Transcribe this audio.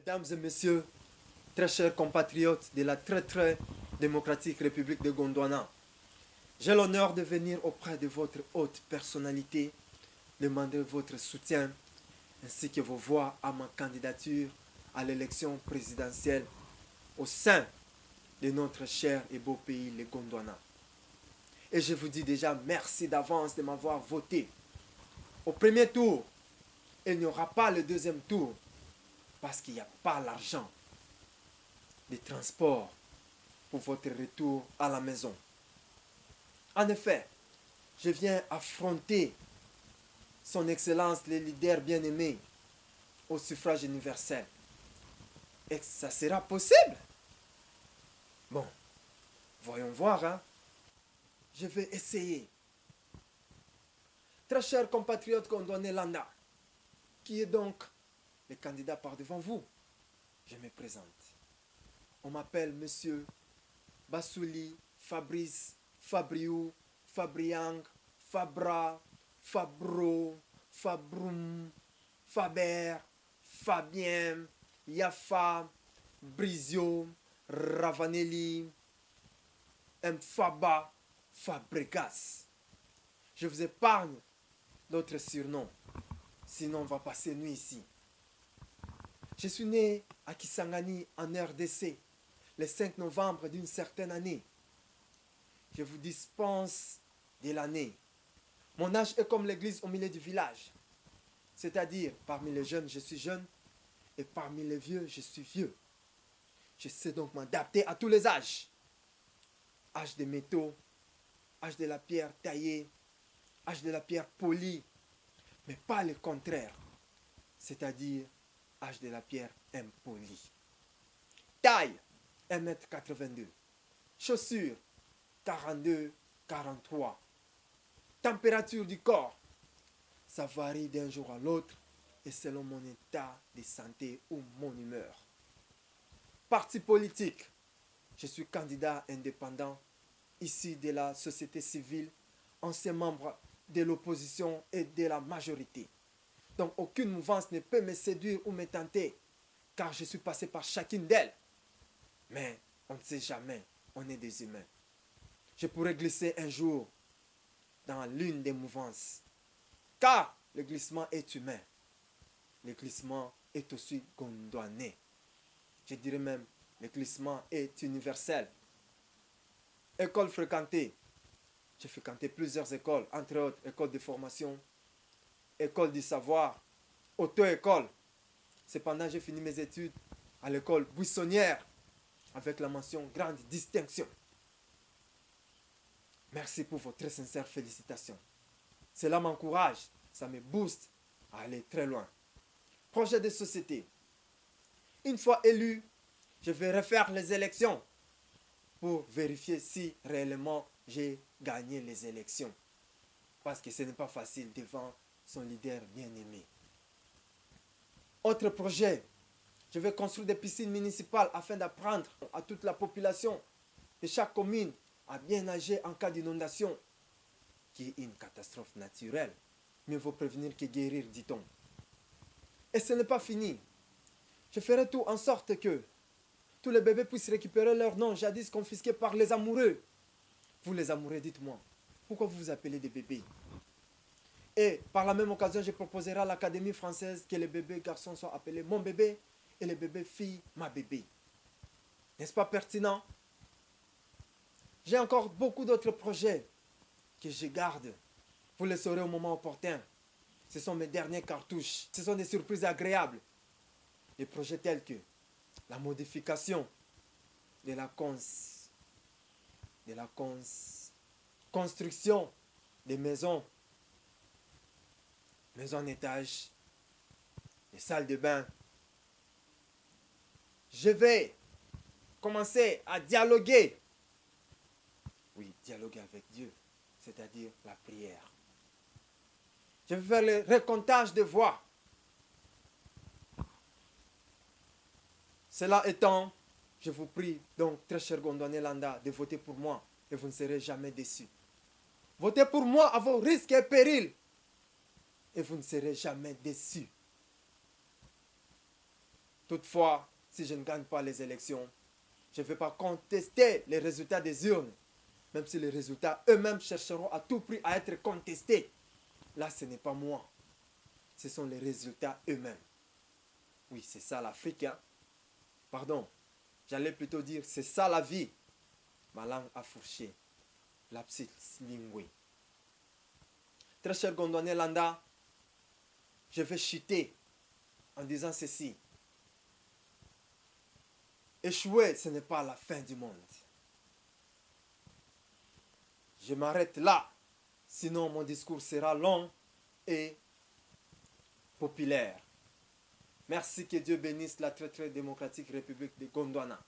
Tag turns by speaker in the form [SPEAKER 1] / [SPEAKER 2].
[SPEAKER 1] Mesdames et messieurs, très chers compatriotes de la très démocratique République de Gondwana, j'ai l'honneur de venir auprès de votre haute personnalité demander votre soutien ainsi que vos voix à ma candidature à l'élection présidentielle au sein de notre cher et beau pays, le Gondwana. Et je vous dis déjà merci d'avance de m'avoir voté. Au premier tour, il n'y aura pas le deuxième tour parce qu'il n'y a pas l'argent de transport pour votre retour à la maison. En effet, je viens affronter son Excellence le leader bien-aimé au suffrage universel. Et ça sera possible? Bon, voyons voir, hein. Je vais essayer. Très cher compatriote Gondwanais Landa, qui est donc le candidat par devant vous? Je me présente. On m'appelle Monsieur Bassouli, Fabrice, Fabriou, Fabriang, Fabra, Fabro, Fabroum, Faber, Fabien, Yafa, Brizio, Ravanelli, Mfaba, Fabregas. Je vous épargne d'autres surnoms, sinon on va passer nuit ici. Je suis né à Kisangani en RDC le 5 novembre d'une certaine année. Je vous dispense de l'année. Mon âge est comme l'église au milieu du village. C'est-à-dire, parmi les jeunes, je suis jeune, et parmi les vieux, je suis vieux. Je sais donc m'adapter à tous les âges. Âge des métaux, âge de la pierre taillée, âge de la pierre polie, mais pas le contraire. C'est-à-dire, âge de la pierre impolie. Taille, 1,82 m. Chaussures, 42-43. Température du corps, ça varie d'un jour à l'autre et selon mon état de santé ou mon humeur. Parti politique, je suis candidat indépendant, issu de la société civile, ancien membre de l'opposition et de la majorité. Donc aucune mouvance ne peut me séduire ou me tenter, car je suis passé par chacune d'elles. Mais on ne sait jamais, on est des humains. Je pourrais glisser un jour dans l'une des mouvances, car le glissement est humain. Le glissement est aussi gondwanais. Je dirais même, le glissement est universel. École fréquentée. J'ai fréquenté plusieurs écoles, entre autres écoles de formation, école du savoir, auto-école. Cependant, j'ai fini mes études à l'école buissonnière avec la mention grande distinction. Merci pour vos très sincères félicitations. Cela m'encourage, ça me booste à aller très loin. Projet de société. Une fois élu, je vais refaire les élections pour vérifier si réellement j'ai gagné les élections. Parce que ce n'est pas facile devant son leader bien-aimé. Autre projet, je vais construire des piscines municipales afin d'apprendre à toute la population de chaque commune à bien nager en cas d'inondation, qui est une catastrophe naturelle. Mieux vaut prévenir que guérir, dit-on. Et ce n'est pas fini. Je ferai tout en sorte que tous les bébés puissent récupérer leur nom jadis confisqués par les amoureux. Vous les amoureux, dites-moi, pourquoi vous vous appelez des bébés? Et par la même occasion, je proposerai à l'Académie française que les bébés garçons soient appelés mon bébé et les bébés filles ma bébé. N'est-ce pas pertinent? J'ai encore beaucoup d'autres projets que je garde. Vous les saurez au moment opportun. Ce sont mes dernières cartouches. Ce sont des surprises agréables. Des projets tels que la modification de la construction des maisons en étage, des salles de bain. Je vais commencer à dialoguer. Oui, dialoguer avec Dieu, c'est-à-dire la prière. Je vais faire le recomptage de voix. Cela étant, je vous prie donc, très cher Gondwanais Landa, de voter pour moi et vous ne serez jamais déçus. Votez pour moi à vos risques et périls et vous ne serez jamais déçus. Toutefois, si je ne gagne pas les élections, je ne vais pas contester les résultats des urnes, même si les résultats eux-mêmes chercheront à tout prix à être contestés. Là, ce n'est pas moi. Ce sont les résultats eux-mêmes. Oui, c'est ça l'Afrique. Hein? Pardon, j'allais plutôt dire, c'est ça la vie. Ma langue a fourché. Lapsus linguae. Très cher Gondwanais Landa, je vais chuter en disant ceci. Échouer, ce n'est pas la fin du monde. Je m'arrête là, sinon mon discours sera long et populaire. Merci, que Dieu bénisse la très très démocratique République de Gondwana.